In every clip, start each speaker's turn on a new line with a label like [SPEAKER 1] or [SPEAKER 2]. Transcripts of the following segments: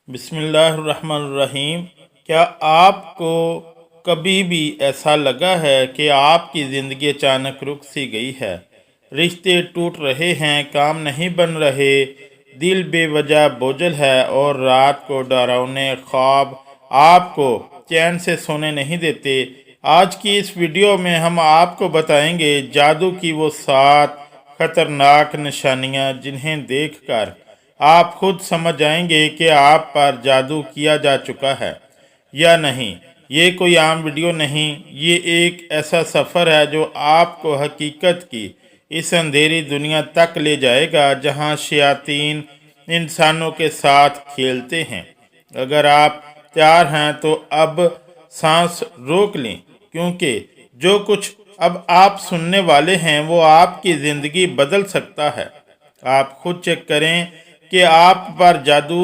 [SPEAKER 1] बिस्मिल्लाहिर्रहमानिर्रहीम। क्या आपको कभी भी ऐसा लगा है कि आपकी ज़िंदगी अचानक रुक सी गई है? रिश्ते टूट रहे हैं, काम नहीं बन रहे, दिल बेवजह बोझल है और रात को डरावने ख्वाब आपको चैन से सोने नहीं देते। आज की इस वीडियो में हम आपको बताएंगे जादू की वो 7 खतरनाक निशानियां जिन्हें देखकर आप खुद समझ जाएंगे कि आप पर जादू किया जा चुका है या नहीं। ये कोई आम वीडियो नहीं, ये एक ऐसा सफ़र है जो आपको हकीकत की इस अंधेरी दुनिया तक ले जाएगा जहां शयातीन इंसानों के साथ खेलते हैं। अगर आप तैयार हैं तो अब सांस रोक लें, क्योंकि जो कुछ अब आप सुनने वाले हैं वो आपकी ज़िंदगी बदल सकता है। आप खुद चेक करें कि आप पर जादू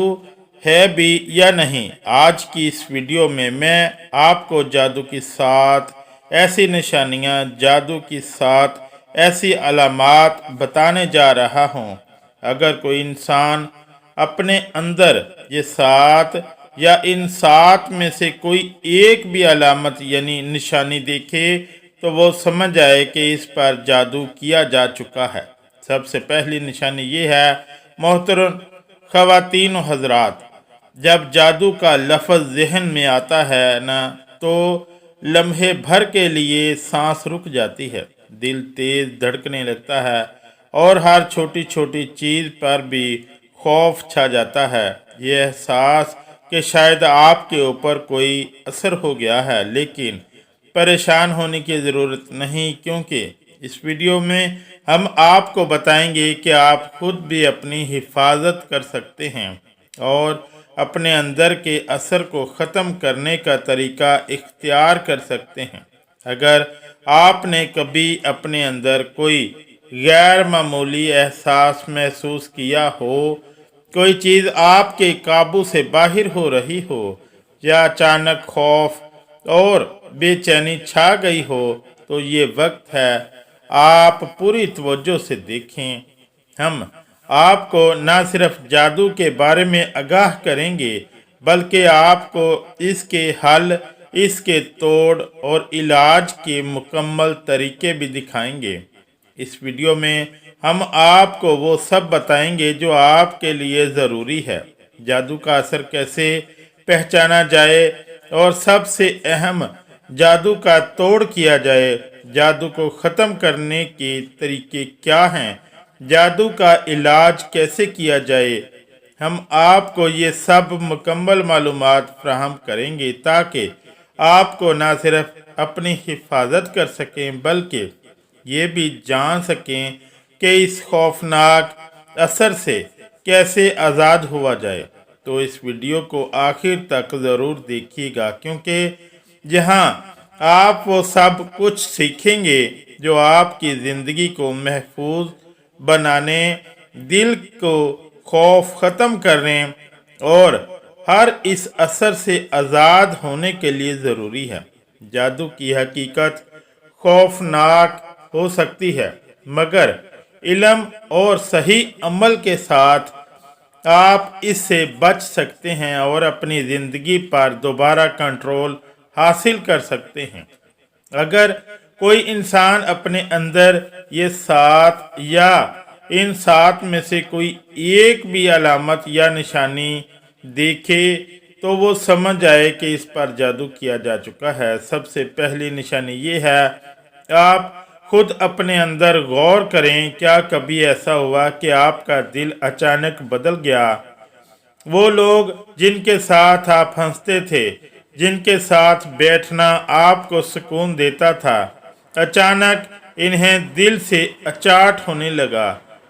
[SPEAKER 1] है भी या नहीं। आज की इस वीडियो में मैं आपको जादू की 7 ऐसी निशानियां, जादू की 7 ऐसी अलामात बताने जा रहा हूं। अगर कोई इंसान अपने अंदर ये 7 या इन 7 में से कोई एक भी अलामत यानी निशानी देखे तो वो समझ जाए कि इस पर जादू किया जा चुका है। सबसे पहली निशानी ये है, मोहतरम ख़वातीन व हज़रात, जब जादू का लफ्ज़ जहन में आता है ना, तो लम्हे भर के लिए सांस रुक जाती है, दिल तेज़ धड़कने लगता है और हर छोटी छोटी चीज़ पर भी खौफ छा जाता है। ये एहसास कि शायद आपके ऊपर कोई असर हो गया है, लेकिन परेशान होने की ज़रूरत नहीं, क्योंकि इस वीडियो में हम आपको बताएंगे कि आप खुद भी अपनी हिफाजत कर सकते हैं और अपने अंदर के असर को ख़त्म करने का तरीका इख्तियार कर सकते हैं। अगर आपने कभी अपने अंदर कोई गैर मामूली एहसास महसूस किया हो, कोई चीज़ आपके काबू से बाहर हो रही हो, या अचानक खौफ और बेचैनी छा गई हो, तो ये वक्त है आप पूरी तवज्जो से देखें। हम आपको न सिर्फ जादू के बारे में आगाह करेंगे, बल्कि आपको इसके हल, इसके तोड़ और इलाज के मुकम्मल तरीके भी दिखाएंगे। इस वीडियो में हम आपको वो सब बताएंगे जो आपके लिए ज़रूरी है। जादू का असर कैसे पहचाना जाए और सबसे अहम, जादू का तोड़ किया जाए। जादू को ख़त्म करने के तरीके क्या हैं, जादू का इलाज कैसे किया जाए, हम आपको ये सब मुकम्मल मालूमात फ्राहम करेंगे ताकि आपको न सिर्फ अपनी हिफाजत कर सकें, बल्कि ये भी जान सकें कि इस खौफनाक असर से कैसे आज़ाद हुआ जाए। तो इस वीडियो को आखिर तक ज़रूर देखिएगा, क्योंकि जहाँ आप वो सब कुछ सीखेंगे जो आपकी ज़िंदगी को महफूज बनाने, दिल को खौफ ख़त्म करने और हर इस असर से आज़ाद होने के लिए ज़रूरी है। जादू की हकीकत खौफनाक हो सकती है, मगर इल्म और सही अमल के साथ आप इससे बच सकते हैं और अपनी ज़िंदगी पर दोबारा कंट्रोल हासिल कर सकते हैं। अगर कोई इंसान अपने अंदर ये 7 या इन 7 में से कोई एक भी अलामत या निशानी देखे तो वो समझ जाए कि इस पर जादू किया जा चुका है। सबसे पहली निशानी ये है, आप खुद अपने अंदर गौर करें, क्या कभी ऐसा हुआ कि आपका दिल अचानक बदल गया? वो लोग जिनके साथ आप हंसते थे, जिनके साथ बैठना आपको सुकून देता था, अचानक इन्हें दिल से अचाट होने लगा।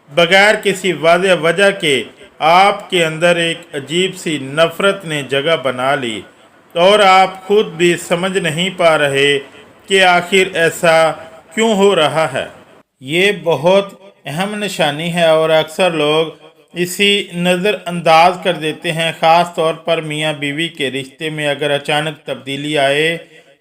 [SPEAKER 1] बगैर किसी वाज़ेह वजह के आपके अंदर एक अजीब सी नफ़रत ने जगह बना ली और आप खुद भी समझ नहीं पा रहे कि आखिर ऐसा क्यों हो रहा है। ये बहुत अहम निशानी है और अक्सर लोग इसी नज़रअंदाज कर देते हैं, ख़ास तौर पर मियाँ बीवी के रिश्ते में अगर अचानक तब्दीली आए।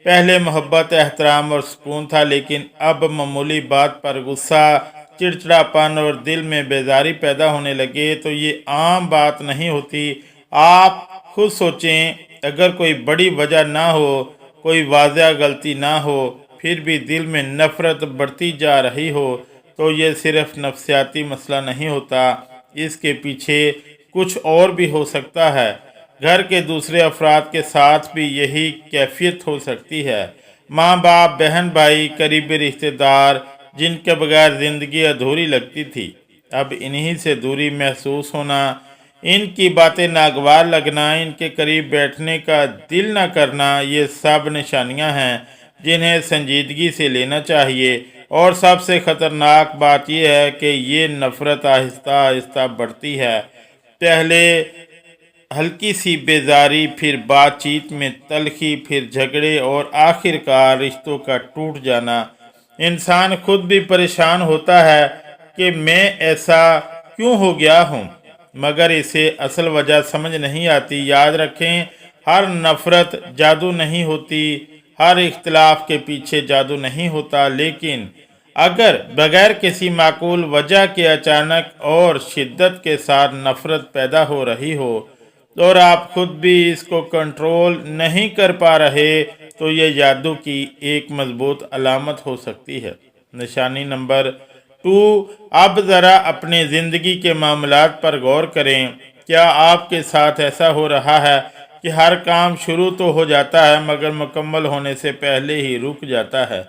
[SPEAKER 1] पहले मोहब्बत, एहतराम और सुकून था, लेकिन अब मामूली बात पर गुस्सा, चिड़चिड़ापन और दिल में बेजारी पैदा होने लगे, तो ये आम बात नहीं होती। आप खुद सोचें, अगर कोई बड़ी वजह ना हो, कोई वाज़ह गलती ना हो, फिर भी दिल में नफ़रत बढ़ती जा रही हो, तो ये सिर्फ नफ्सियाती मसला नहीं होता, इसके पीछे कुछ और भी हो सकता है। घर के दूसरे अफराद के साथ भी यही कैफियत हो सकती है। माँ बाप, बहन भाई, करीबी रिश्तेदार, जिनके बगैर ज़िंदगी अधूरी लगती थी, अब इन्हीं से दूरी महसूस होना, इनकी बातें नागवार लगना, इनके करीब बैठने का दिल न करना, ये सब निशानियां हैं जिन्हें संजीदगी से लेना चाहिए। और सबसे ख़तरनाक बात यह है कि ये नफ़रत आहिस्ता आहिस्ता बढ़ती है। पहले हल्की सी बेजारी, फिर बातचीत में तलखी, फिर झगड़े और आखिरकार रिश्तों का टूट जाना। इंसान खुद भी परेशान होता है कि मैं ऐसा क्यों हो गया हूँ, मगर इसे असल वजह समझ नहीं आती। याद रखें, हर नफ़रत जादू नहीं होती, हर इख्तिलाफ के पीछे जादू नहीं होता, लेकिन अगर बगैर किसी माकूल वजह के अचानक और शिद्दत के साथ नफ़रत पैदा हो रही हो और आप खुद भी इसको कंट्रोल नहीं कर पा रहे, तो ये जादू की एक मजबूत अलामत हो सकती है। निशानी नंबर 2, अब ज़रा अपनी ज़िंदगी के मामलात पर गौर करें। क्या आपके साथ ऐसा हो रहा है कि हर काम शुरू तो हो जाता है मगर मुकम्मल होने से पहले ही रुक जाता है?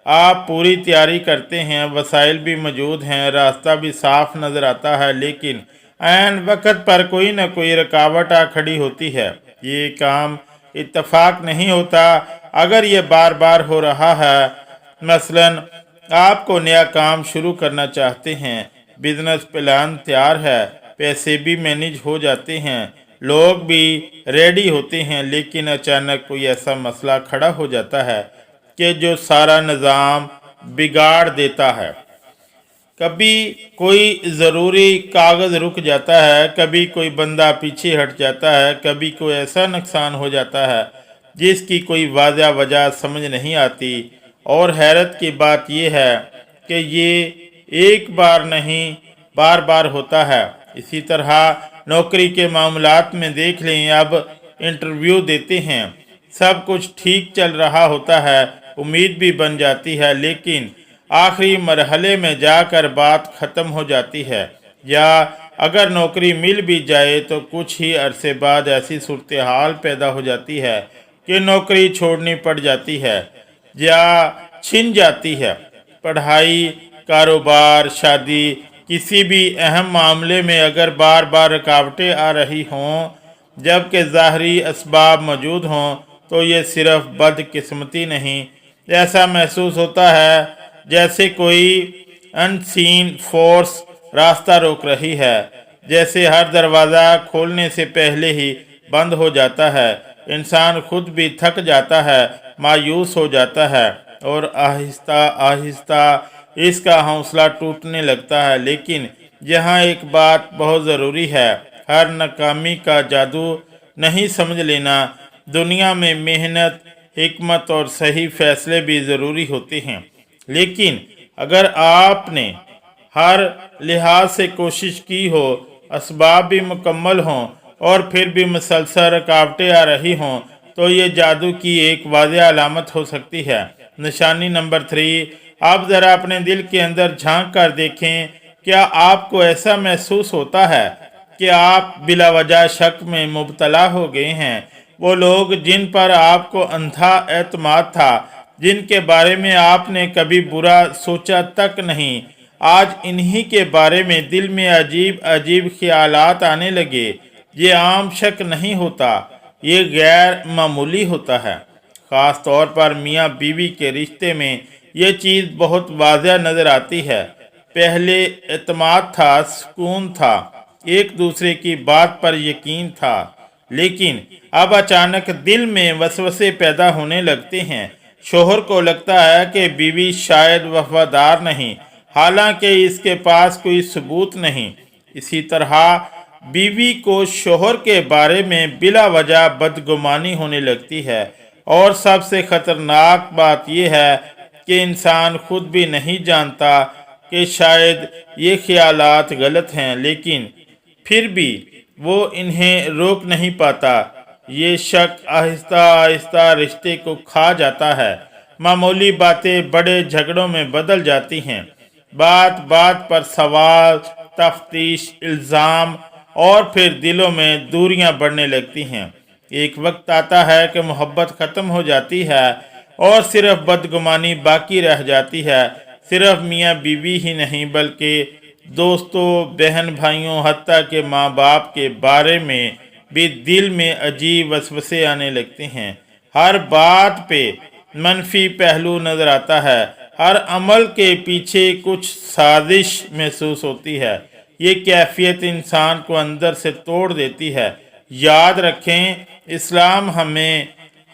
[SPEAKER 1] आप पूरी तैयारी करते हैं, वसाइल भी मौजूद हैं, रास्ता भी साफ नज़र आता है, लेकिन ऐन वक्त पर कोई न कोई रुकावट आ खड़ी होती है। ये काम इत्तफाक नहीं होता। अगर ये बार बार हो रहा है, मसलन आपको नया काम शुरू करना चाहते हैं, बिजनेस प्लान तैयार है, पैसे भी मैनेज हो जाते हैं, लोग भी रेडी होते हैं, लेकिन अचानक कोई ऐसा मसला खड़ा हो जाता है कि जो सारा निज़ाम बिगाड़ देता है। कभी कोई ज़रूरी कागज़ रुक जाता है, कभी कोई बंदा पीछे हट जाता है, कभी कोई ऐसा नुकसान हो जाता है जिसकी कोई वाज़ह वजह समझ नहीं आती। और हैरत की बात यह है कि ये एक बार नहीं, बार बार होता है। इसी तरह नौकरी के मामलात में देख लें, अब इंटरव्यू देते हैं, सब कुछ ठीक चल रहा होता है, उम्मीद भी बन जाती है, लेकिन आखिरी मरहले में जाकर बात ख़त्म हो जाती है। या अगर नौकरी मिल भी जाए तो कुछ ही अरसे बाद ऐसी सूरत हाल पैदा हो जाती है कि नौकरी छोड़नी पड़ जाती है या छिन जाती है। पढ़ाई, कारोबार, शादी, किसी भी अहम मामले में अगर बार बार रुकावटें आ रही हों जबकि ज़ाहरी असबाब मौजूद हों, तो ये सिर्फ बदकिस्मती नहीं, ऐसा महसूस होता है जैसे कोई अनसीन फोर्स रास्ता रोक रही है, जैसे हर दरवाज़ा खोलने से पहले ही बंद हो जाता है। इंसान खुद भी थक जाता है, मायूस हो जाता है और आहिस्ता आहिस्ता इसका हौसला टूटने लगता है। लेकिन यहाँ एक बात बहुत ज़रूरी है, हर नाकामी का जादू नहीं समझ लेना। दुनिया में मेहनत, हिकमत और सही फैसले भी ज़रूरी होते हैं, लेकिन अगर आपने हर लिहाज से कोशिश की हो, असबाब भी मुकम्मल हों और फिर भी मुसलसल रुकावटें आ रही हों, तो ये जादू की एक वाज़ह अलामत हो सकती है। निशानी नंबर 3, आप ज़रा अपने दिल के अंदर झांक कर देखें, क्या आपको ऐसा महसूस होता है कि आप बिला वजह शक में मुब्तला हो गए हैं? वो लोग जिन पर आपको अंधा एतमाद था, जिनके बारे में आपने कभी बुरा सोचा तक नहीं, आज इन्हीं के बारे में दिल में अजीब अजीब ख्यालात आने लगे। ये आम शक नहीं होता, ये गैर मामूली होता है। ख़ास तौर पर मियाँ बीवी के रिश्ते में ये चीज़ बहुत वाज़ह नज़र आती है। पहले एतमाद था, सुकून था, एक दूसरे की बात पर यकीन था, लेकिन अब अचानक दिल में वसवसे पैदा होने लगते हैं। शोहर को लगता है कि बीवी शायद वफादार नहीं, हालांकि इसके पास कोई सबूत नहीं। इसी तरह बीवी को शोहर के बारे में बिला वजह बदगुमानी होने लगती है। और सबसे ख़तरनाक बात यह है कि इंसान खुद भी नहीं जानता कि शायद ये ख्यालात गलत हैं, लेकिन फिर भी وہ انہیں روک نہیں پاتا۔ یہ شک آہستہ آہستہ رشتے کو کھا جاتا ہے۔ معمولی باتیں بڑے جھگڑوں میں بدل جاتی ہیں۔ بات بات پر سوال، تفتیش، الزام، اور پھر دلوں میں دوریاں بڑھنے لگتی ہیں۔ ایک وقت آتا ہے کہ محبت ختم ہو جاتی ہے اور صرف بدگمانی باقی رہ جاتی ہے۔ صرف میاں بیوی ہی نہیں بلکہ دوستوں، بہن بھائیوں، حتیٰ کہ ماں باپ کے بارے میں بھی دل میں عجیب وسوسے آنے لگتے ہیں۔ ہر بات پہ منفی پہلو نظر آتا ہے۔ ہر عمل کے پیچھے کچھ سازش محسوس ہوتی ہے۔ یہ کیفیت انسان کو اندر سے توڑ دیتی ہے۔ یاد رکھیں، اسلام ہمیں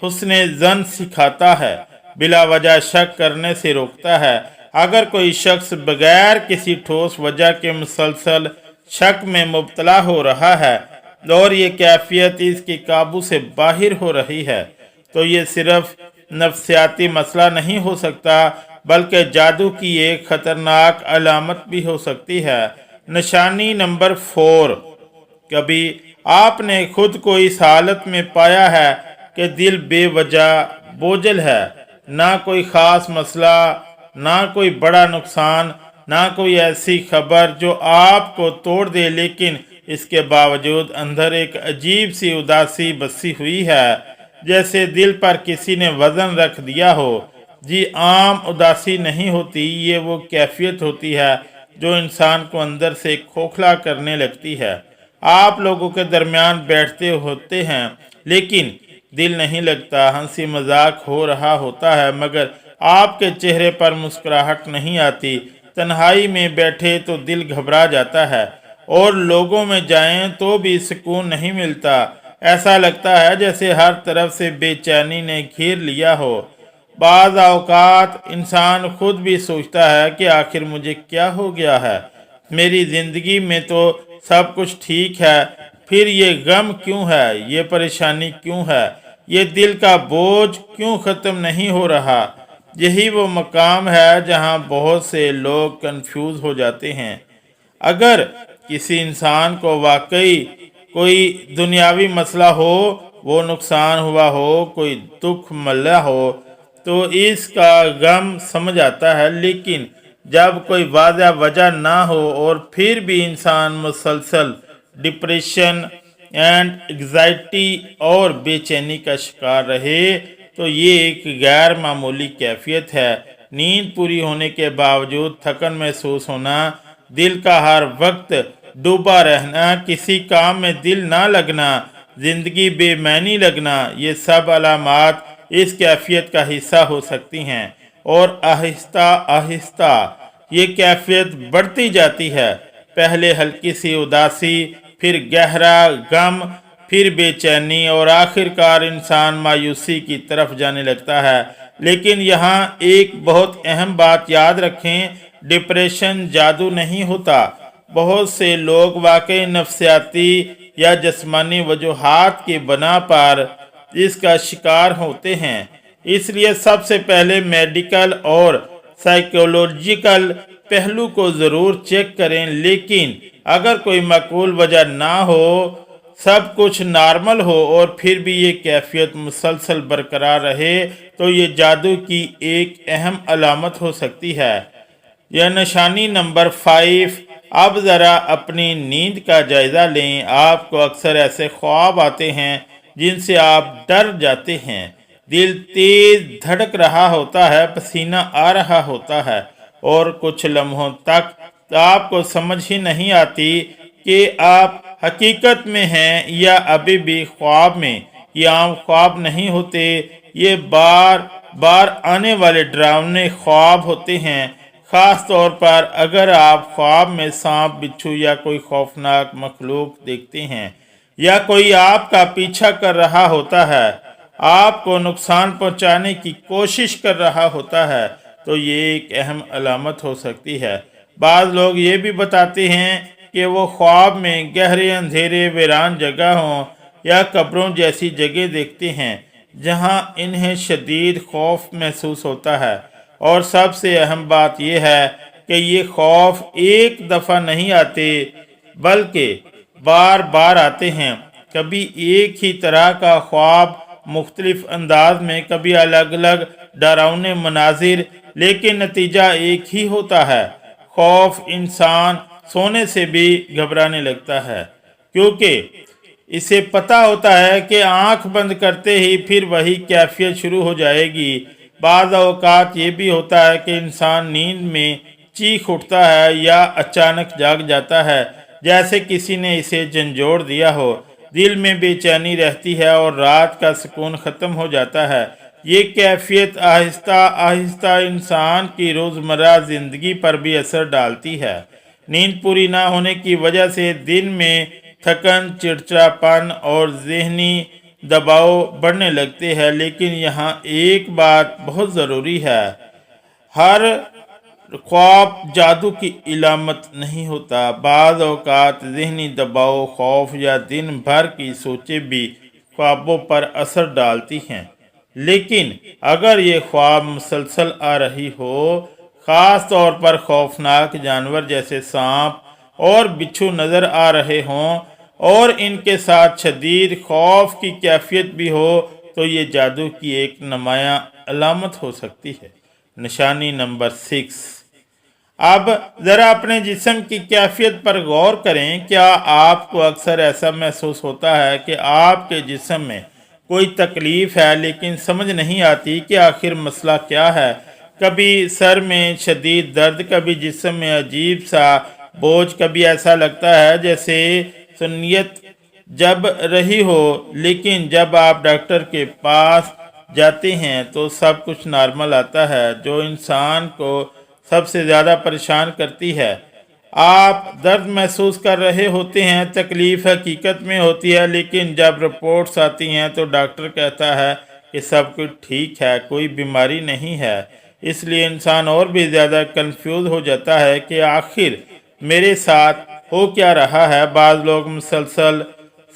[SPEAKER 1] حسن ظن سکھاتا ہے، بلا وجہ شک کرنے سے روکتا ہے۔ اگر کوئی شخص بغیر کسی ٹھوس وجہ کے مسلسل شک میں مبتلا ہو رہا ہے اور یہ کیفیت اس کے قابو سے باہر ہو رہی ہے تو یہ صرف نفسیاتی مسئلہ نہیں ہو سکتا بلکہ جادو کی ایک خطرناک علامت بھی ہو سکتی ہے۔ نشانی نمبر 4، کبھی آپ نے خود کو اس حالت میں پایا ہے کہ دل بے وجہ بوجھل ہے، نہ کوئی خاص مسئلہ، نہ کوئی بڑا نقصان، نہ کوئی ایسی خبر جو آپ کو توڑ دے، لیکن اس کے باوجود اندر ایک عجیب سی اداسی بسی ہوئی ہے، جیسے دل پر کسی نے وزن رکھ دیا ہو۔ جی عام اداسی نہیں ہوتی، یہ وہ کیفیت ہوتی ہے جو انسان کو اندر سے کھوکھلا کرنے لگتی ہے۔ آپ لوگوں کے درمیان بیٹھتے ہوتے ہیں لیکن دل نہیں لگتا، ہنسی مذاق ہو رہا ہوتا ہے مگر آپ کے چہرے پر مسکراہٹ نہیں آتی۔ تنہائی میں بیٹھے تو دل گھبرا جاتا ہے اور لوگوں میں جائیں تو بھی سکون نہیں ملتا۔ ایسا لگتا ہے جیسے ہر طرف سے بے چینی نے گھیر لیا ہو۔ بعض اوقات انسان خود بھی سوچتا ہے کہ آخر مجھے کیا ہو گیا ہے، میری زندگی میں تو سب کچھ ٹھیک ہے، پھر یہ غم کیوں ہے، یہ پریشانی کیوں ہے، یہ دل کا بوجھ کیوں ختم نہیں ہو رہا۔ یہی وہ مقام ہے جہاں بہت سے لوگ کنفیوز ہو جاتے ہیں۔ اگر کسی انسان کو واقعی کوئی دنیاوی مسئلہ ہو، وہ نقصان ہوا ہو، کوئی دکھ ملا ہو تو اس کا غم سمجھ آتا ہے، لیکن جب کوئی واضح وجہ نہ ہو اور پھر بھی انسان مسلسل ڈپریشن اینڈ انگزائٹی اور بے چینی کا شکار رہے تو یہ ایک غیر معمولی کیفیت ہے۔ نیند پوری ہونے کے باوجود تھکن محسوس ہونا، دل کا ہر وقت ڈوبا رہنا، کسی کام میں دل نہ لگنا، زندگی بے معنی لگنا، یہ سب علامات اس کیفیت کا حصہ ہو سکتی ہیں اور آہستہ آہستہ یہ کیفیت بڑھتی جاتی ہے۔ پہلے ہلکی سی اداسی، پھر گہرا غم، پھر بے چینی اور آخر کار انسان مایوسی کی طرف جانے لگتا ہے۔ لیکن یہاں ایک بہت اہم بات یاد رکھیں، ڈپریشن جادو نہیں ہوتا۔ بہت سے لوگ واقعی نفسیاتی یا جسمانی وجوہات کی بنا پر اس کا شکار ہوتے ہیں۔ اس لیے سب سے پہلے میڈیکل اور سائیکولوجیکل پہلو کو ضرور چیک کریں، لیکن اگر کوئی معقول وجہ نہ ہو، سب کچھ نارمل ہو اور پھر بھی یہ کیفیت مسلسل برقرار رہے تو یہ جادو کی ایک اہم علامت ہو سکتی ہے۔ یہ نشانی نمبر 5، اب ذرا اپنی نیند کا جائزہ لیں۔ آپ کو اکثر ایسے خواب آتے ہیں جن سے آپ ڈر جاتے ہیں، دل تیز دھڑک رہا ہوتا ہے، پسینہ آ رہا ہوتا ہے اور کچھ لمحوں تک آپ کو سمجھ ہی نہیں آتی کہ آپ حقیقت میں ہیں یا ابھی بھی خواب میں۔ یہ عام خواب نہیں ہوتے، یہ بار بار آنے والے ڈراؤنے خواب ہوتے ہیں، خاص طور پر اگر آپ خواب میں سانپ، بچھو یا کوئی خوفناک مخلوق دیکھتے ہیں یا کوئی آپ کا پیچھا کر رہا ہوتا ہے، آپ کو نقصان پہنچانے کی کوشش کر رہا ہوتا ہے تو یہ ایک اہم علامت ہو سکتی ہے۔ بعض لوگ یہ بھی بتاتے ہیں کہ وہ خواب میں گہرے اندھیرے، ویران جگہ ہوں یا قبروں جیسی جگہ دیکھتے ہیں جہاں انہیں شدید خوف محسوس ہوتا ہے، اور سب سے اہم بات یہ ہے کہ یہ خوف ایک دفعہ نہیں آتے بلکہ बार बार आते हैं। कभी एक ही तरह का ख्वाब मुख्तलिफ अंदाज में, कभी अलग अलग डरावने मनाजिर, लेकिन नतीजा एक ही होता है। खौफ इंसान सोने से भी घबराने लगता है, क्योंकि इसे पता होता है कि आंख बंद करते ही फिर वही कैफियत शुरू हो जाएगी। बाज़ औक़ात ये भी होता है कि इंसान नींद में चीख उठता है या अचानक जाग जाता है, जैसे किसी ने इसे झंझोड़ दिया हो। दिल में बेचैनी रहती है और रात का सुकून ख़त्म हो जाता है। ये कैफियत आहिस्ता आहिस्ता इंसान की रोज़मर्रा ज़िंदगी पर भी असर डालती है। नींद पूरी ना होने की वजह से दिन में थकन, चिड़चिड़ापन और ज़हनी दबाव बढ़ने लगते हैं। लेकिन यहाँ एक बात बहुत ज़रूरी है, हर ख्वाब जादू की इलामत नहीं होता। बाज़ औक़ात ज़हनी दबाव, खौफ या दिन भर की सोचें भी ख्वाबों पर असर डालती हैं। लेकिन अगर ये ख्वाब मुसलसल आ रही हो, ख़ास तौर पर खौफनाक जानवर जैसे सांप और बिच्छू नज़र आ रहे हों और इनके साथ शदीद खौफ की कैफियत भी हो, तो ये जादू की एक नुमायाँ अलामत हो सकती है। निशानी नंबर 6। अब ज़रा अपने जिस्म की कैफियत पर गौर करें। क्या आपको अक्सर ऐसा महसूस होता है कि आपके जिस्म में कोई तकलीफ़ है, लेकिन समझ नहीं आती कि आखिर मसला क्या है? कभी सर में शदीद दर्द, कभी जिस्म में अजीब सा बोझ, कभी ऐसा लगता है जैसे सुन्नियत जब रही हो। लेकिन जब आप डॉक्टर के पास जाते हैं तो सब कुछ नॉर्मल आता है। जो इंसान को सबसे ज़्यादा परेशान करती है, आप दर्द महसूस कर रहे होते हैं, तकलीफ़ हकीकत में होती है, लेकिन जब रिपोर्ट्स आती हैं तो डॉक्टर कहता है कि सब कुछ ठीक है, कोई बीमारी नहीं है। इसलिए इंसान और भी ज़्यादा कंफ्यूज हो जाता है कि आखिर मेरे साथ हो क्या रहा है। बाज़ लोग मुसलसल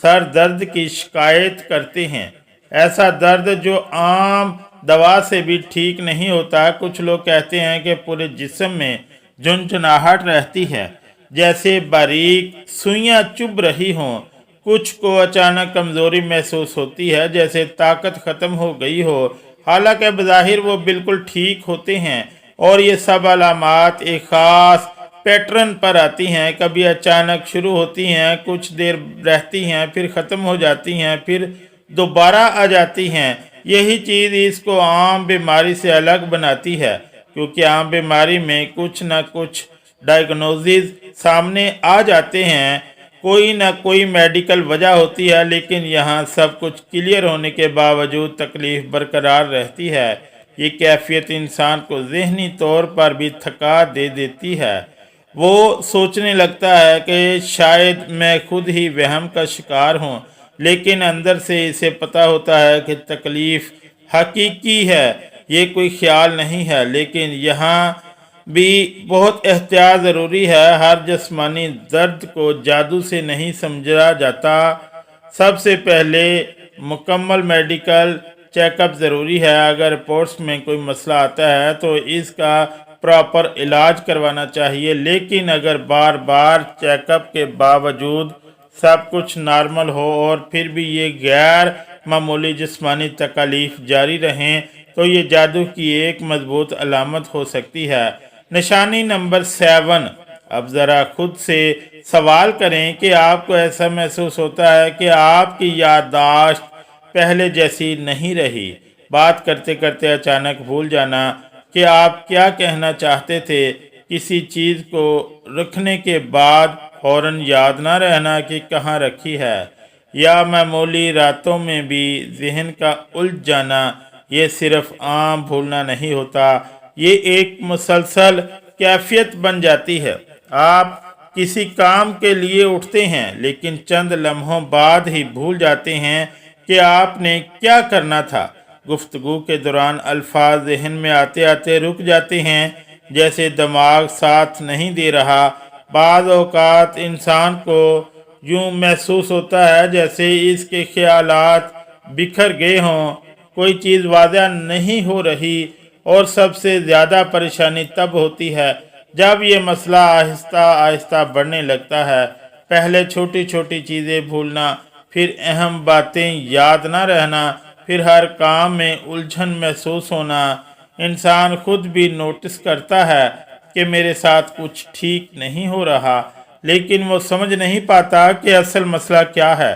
[SPEAKER 1] सर दर्द की शिकायत करते हैं, ऐसा दर्द जो आम दवा से भी ठीक नहीं होता। कुछ लोग कहते हैं कि पूरे जिस्म में झुनझुनाहट रहती है, जैसे बारीक सुइयां चुभ रही हों। कुछ को अचानक कमज़ोरी महसूस होती है, जैसे ताकत ख़त्म हो गई हो। हालांकि बज़ाहिर वो बिल्कुल ठीक होते हैं और ये सब अलामात एक ख़ास पैटर्न पर आती हैं। कभी अचानक शुरू होती हैं, कुछ देर रहती हैं, फिर ख़त्म हो जाती हैं, फिर दोबारा आ जाती हैं। यही चीज़ इसको आम बीमारी से अलग बनाती है, क्योंकि आम बीमारी में कुछ न कुछ डायग्नोसिस सामने आ जाते हैं, कोई ना कोई मेडिकल वजह होती है। लेकिन यहाँ सब कुछ क्लियर होने के बावजूद तकलीफ़ बरकरार रहती है। ये कैफियत इंसान को ज़हनी तौर पर भी थका दे देती है। वो सोचने लगता है कि शायद मैं खुद ही वहम का शिकार हूँ, लेकिन अंदर से इसे पता होता है कि तकलीफ़ हकीकी है, ये कोई ख्याल नहीं है। लेकिन यहाँ भी बहुत एहतियात ज़रूरी है। हर जिस्मानी दर्द को जादू से नहीं समझा जाता। सबसे पहले मुकम्मल मेडिकल चेकअप ज़रूरी है। अगर रिपोर्ट्स में कोई मसला आता है तो इसका प्रॉपर इलाज करवाना चाहिए। लेकिन अगर बार बार चेकअप के बावजूद सब कुछ नॉर्मल हो और फिर भी ये गैर मामूली जिस्मानी तकलीफ़ जारी रहें, तो ये जादू की एक मजबूत अलामत हो सकती है। निशानी नंबर 7। अब ज़रा खुद से सवाल करें कि आपको ऐसा महसूस होता है कि आपकी याददाश्त पहले जैसी नहीं रही। बात करते करते अचानक भूल जाना कि आप क्या कहना चाहते थे। किसी चीज़ को रखने के बाद फ़ौरन याद ना रहना कि कहाँ रखी है, या मामूली रातों में भी जहन का उलझ जाना। ये सिर्फ आम भूलना नहीं होता, ये एक मुसलसल कैफियत बन जाती है। आप किसी काम के लिए उठते हैं, लेकिन चंद लम्हों बाद ही भूल जाते हैं कि आपने क्या करना था। गुफ्तगू के दौरान अल्फाज जहन में आते आते रुक जाते हैं, जैसे दिमाग साथ नहीं दे रहा। बाज़ औक़ात इंसान को यूँ महसूस होता है जैसे इसके ख्यालात बिखर गए हों, कोई चीज़ वाज़ह नहीं हो रही। और सबसे ज़्यादा परेशानी तब होती है जब ये मसला आहिस्ता आहिस्ता बढ़ने लगता है। پہلے چھوٹی چھوٹی چیزیں بھولنا، پھر اہم باتیں یاد نہ رہنا، پھر ہر کام میں الجھن محسوس ہونا۔ انسان خود بھی نوٹس کرتا ہے کہ میرے ساتھ کچھ ٹھیک نہیں ہو رہا، لیکن وہ سمجھ نہیں پاتا کہ اصل مسئلہ کیا ہے۔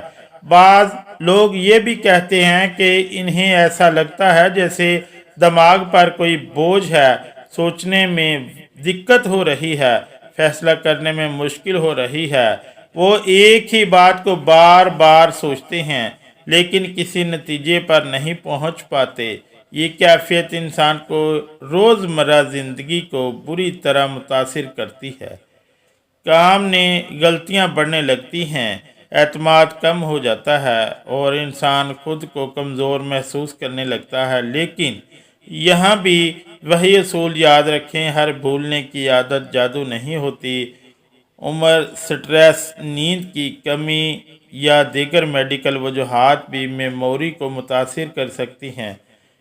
[SPEAKER 1] بعض لوگ یہ بھی کہتے ہیں کہ انہیں ایسا لگتا ہے جیسے دماغ پر کوئی بوجھ ہے، سوچنے میں دقت ہو رہی ہے، فیصلہ کرنے میں مشکل ہو رہی ہے۔ وہ ایک ہی بات کو بار بار سوچتے ہیں لیکن کسی نتیجے پر نہیں پہنچ پاتے۔ یہ کیفیت انسان کو روزمرہ زندگی کو بری طرح متاثر کرتی ہے۔ کام نے غلطیاں بڑھنے لگتی ہیں، اعتماد کم ہو جاتا ہے اور انسان خود کو کمزور محسوس کرنے لگتا ہے۔ لیکن یہاں بھی وہی اصول یاد رکھیں، ہر بھولنے کی عادت جادو نہیں ہوتی۔ عمر، سٹریس، نیند کی کمی یا دیگر میڈیکل وجوہات بھی میموری کو متاثر کر سکتی ہیں۔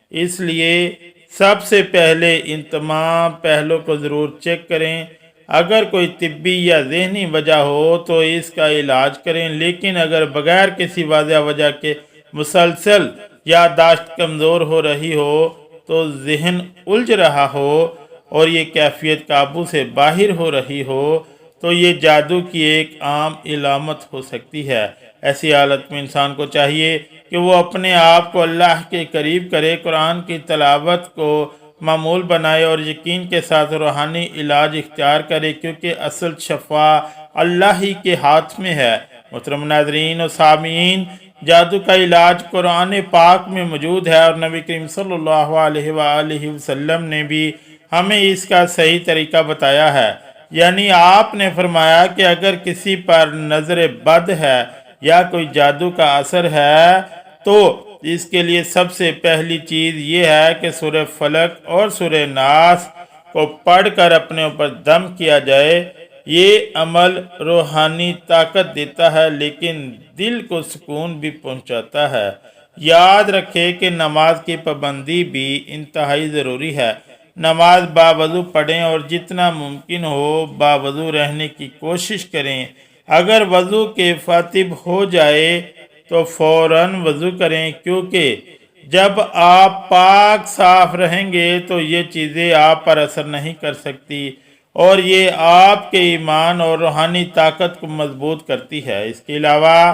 [SPEAKER 1] اس لیے سب سے پہلے ان تمام پہلوؤں کو ضرور چیک کریں۔ اگر کوئی طبی یا ذہنی وجہ ہو تو اس کا علاج کریں، لیکن اگر بغیر کسی واضح وجہ کے مسلسل یادداشت کمزور ہو رہی ہو، تو ذہن الجھ رہا ہو اور یہ کیفیت قابو سے باہر ہو رہی ہو، تو یہ جادو کی ایک عام علامت ہو سکتی ہے۔ ایسی حالت میں انسان کو چاہیے کہ وہ اپنے آپ کو اللہ کے قریب کرے، قرآن کی تلاوت کو معمول بنائے اور یقین کے ساتھ روحانی علاج اختیار کرے، کیونکہ اصل شفا اللہ ہی کے ہاتھ میں ہے۔ محترم ناظرین و سامعین، جادو کا علاج قرآن پاک میں موجود ہے اور نبی کریم صلی اللہ علیہ وآلہ وسلم نے بھی ہمیں اس کا صحیح طریقہ بتایا ہے۔ یعنی آپ نے فرمایا کہ اگر کسی پر نظر بد ہے یا کوئی جادو کا اثر ہے تو اس کے لیے سب سے پہلی چیز یہ ہے کہ سورہ فلق اور سورہ ناس کو پڑھ کر اپنے اوپر دم کیا جائے۔ یہ عمل روحانی طاقت دیتا ہے لیکن دل کو سکون بھی پہنچاتا ہے۔ یاد رکھیں کہ نماز کی پابندی بھی انتہائی ضروری ہے۔ نماز باوضو پڑھیں اور جتنا ممکن ہو باوضو رہنے کی کوشش کریں۔ اگر وضو کے فاتب ہو جائے تو فوراً وضو کریں، کیونکہ جب آپ پاک صاف رہیں گے تو یہ چیزیں آپ پر اثر نہیں کر سکتی اور یہ آپ کے ایمان اور روحانی طاقت کو مضبوط کرتی ہے۔ اس کے علاوہ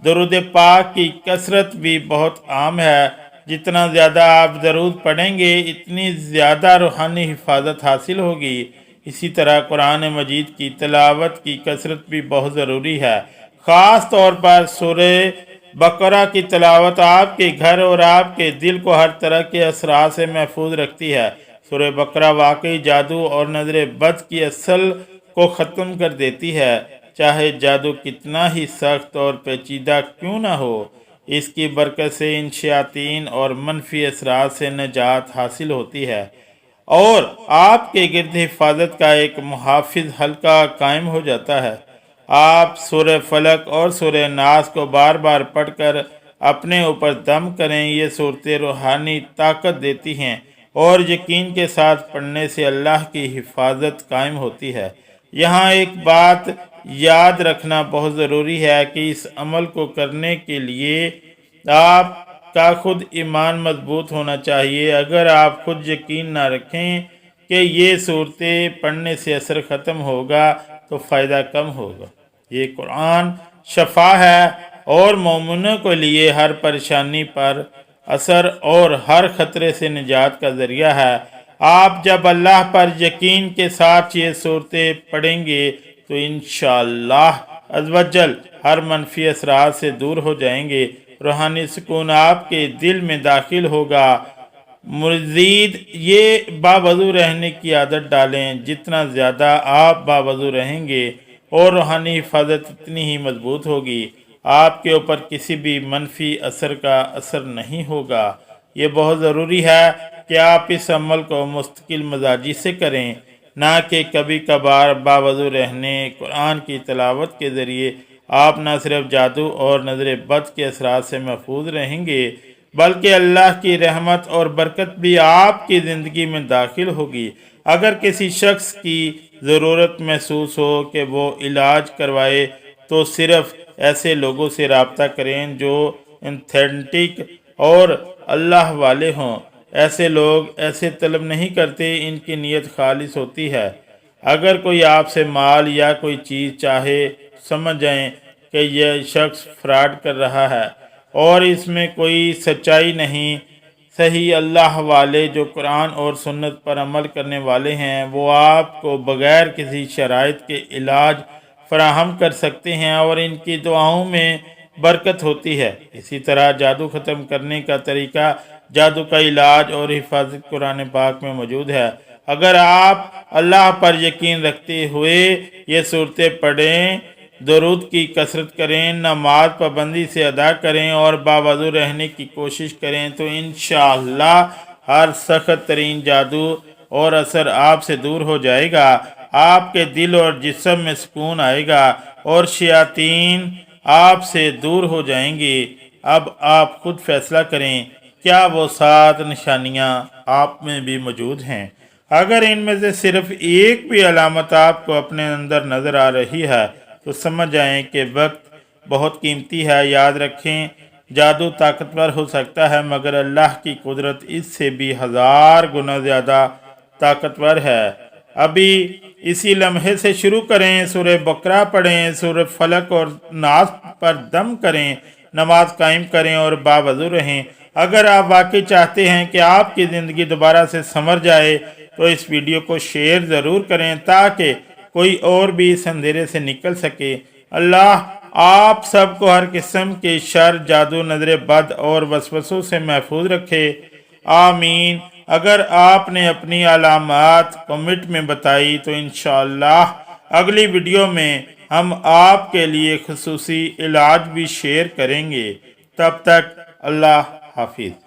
[SPEAKER 1] درود پاک کی کثرت بھی بہت عام ہے۔ جتنا زیادہ آپ درود پڑھیں گے اتنی زیادہ روحانی حفاظت حاصل ہوگی۔ اسی طرح قرآن مجید کی تلاوت کی کثرت بھی بہت ضروری ہے۔ خاص طور پر سورہ بقرہ کی تلاوت آپ کے گھر اور آپ کے دل کو ہر طرح کے اثرات سے محفوظ رکھتی ہے۔ سورہ بقرہ واقعی جادو اور نظر بد کی اصل کو ختم کر دیتی ہے، چاہے جادو کتنا ہی سخت اور پیچیدہ کیوں نہ ہو۔ اس کی برکت سے ان شیاطین اور منفی اثرات سے نجات حاصل ہوتی ہے اور آپ کے گرد حفاظت کا ایک محافظ حلقہ قائم ہو جاتا ہے۔ آپ سورہ فلق اور سورہ ناس کو بار بار پڑھ کر اپنے اوپر دم کریں۔ یہ صورتیں روحانی طاقت دیتی ہیں اور یقین کے ساتھ پڑھنے سے اللہ کی حفاظت قائم ہوتی ہے۔ یہاں ایک بات یاد رکھنا بہت ضروری ہے کہ اس عمل کو کرنے کے لیے آپ کا خود ایمان مضبوط ہونا چاہیے۔ اگر آپ خود یقین نہ رکھیں کہ یہ صورتیں پڑھنے سے اثر ختم ہوگا تو فائدہ کم ہوگا۔ یہ قرآن شفا ہے اور مومنوں کے لیے ہر پریشانی پر اثر اور ہر خطرے سے نجات کا ذریعہ ہے۔ آپ جب اللہ پر یقین کے ساتھ یہ صورتیں پڑھیں گے تو انشاءاللہ عز و جل ہر منفی اثرات سے دور ہو جائیں گے، روحانی سکون آپ کے دل میں داخل ہوگا۔ مزید یہ باوضو رہنے کی عادت ڈالیں۔ جتنا زیادہ آپ باوضو رہیں گے اور روحانی حفاظت اتنی ہی مضبوط ہوگی، آپ کے اوپر کسی بھی منفی اثر کا اثر نہیں ہوگا۔ یہ بہت ضروری ہے کہ آپ اس عمل کو مستقل مزاجی سے کریں، نہ کہ کبھی کبھار باوضو رہنے۔ قرآن کی تلاوت کے ذریعے آپ نہ صرف جادو اور نظر بد کے اثرات سے محفوظ رہیں گے بلکہ اللہ کی رحمت اور برکت بھی آپ کی زندگی میں داخل ہوگی۔ اگر کسی شخص کی ضرورت محسوس ہو کہ وہ علاج کروائے تو صرف ایسے لوگوں سے رابطہ کریں جو انتھینٹک اور اللہ والے ہوں۔ ایسے لوگ ایسے طلب نہیں کرتے، ان کی نیت خالص ہوتی ہے۔ اگر کوئی آپ سے مال یا کوئی چیز چاہے، سمجھ جائیں کہ یہ شخص فراڈ کر رہا ہے اور اس میں کوئی سچائی نہیں۔ صحیح اللہ والے جو قرآن اور سنت پر عمل کرنے والے ہیں، وہ آپ کو بغیر کسی شرائط کے علاج فراہم کر سکتے ہیں اور ان کی دعاؤں میں برکت ہوتی ہے۔ اسی طرح جادو ختم کرنے کا طریقہ، جادو کا علاج اور حفاظت قرآن پاک میں موجود ہے۔ اگر آپ اللہ پر یقین رکھتے ہوئے یہ صورتیں پڑھیں، درود کی کثرت کریں، نماز پابندی سے ادا کریں اور باوضو رہنے کی کوشش کریں تو انشاءاللہ ہر سخت ترین جادو اور اثر آپ سے دور ہو جائے گا۔ آپ کے دل اور جسم میں سکون آئے گا اور شیاطین آپ سے دور ہو جائیں گے۔ اب آپ خود فیصلہ کریں، کیا وہ 7 نشانیاں آپ میں بھی موجود ہیں؟ اگر ان میں سے صرف ایک بھی علامت آپ کو اپنے اندر نظر آ رہی ہے تو سمجھ جائیں کہ وقت بہت قیمتی ہے۔ یاد رکھیں، جادو طاقتور ہو سکتا ہے مگر اللہ کی قدرت اس سے بھی 1000 گنا زیادہ طاقتور ہے۔ ابھی اسی لمحے سے شروع کریں، سورہ بقرہ پڑھیں، سورہ فلق اور ناس پر دم کریں، نماز قائم کریں اور باوضو رہیں۔ اگر آپ واقعی چاہتے ہیں کہ آپ کی زندگی دوبارہ سے سنور جائے تو اس ویڈیو کو شیئر ضرور کریں تاکہ کوئی اور بھی اس اندھیرے سے نکل سکے۔ اللہ آپ سب کو ہر قسم کے شر، جادو، نظر بد اور وسوسوں سے محفوظ رکھے، آمین۔ اگر آپ نے اپنی علامات کمنٹ میں بتائی تو انشاءاللہ اگلی ویڈیو میں ہم آپ کے لیے خصوصی علاج بھی شیئر کریں گے۔ تب تک اللہ حافظ۔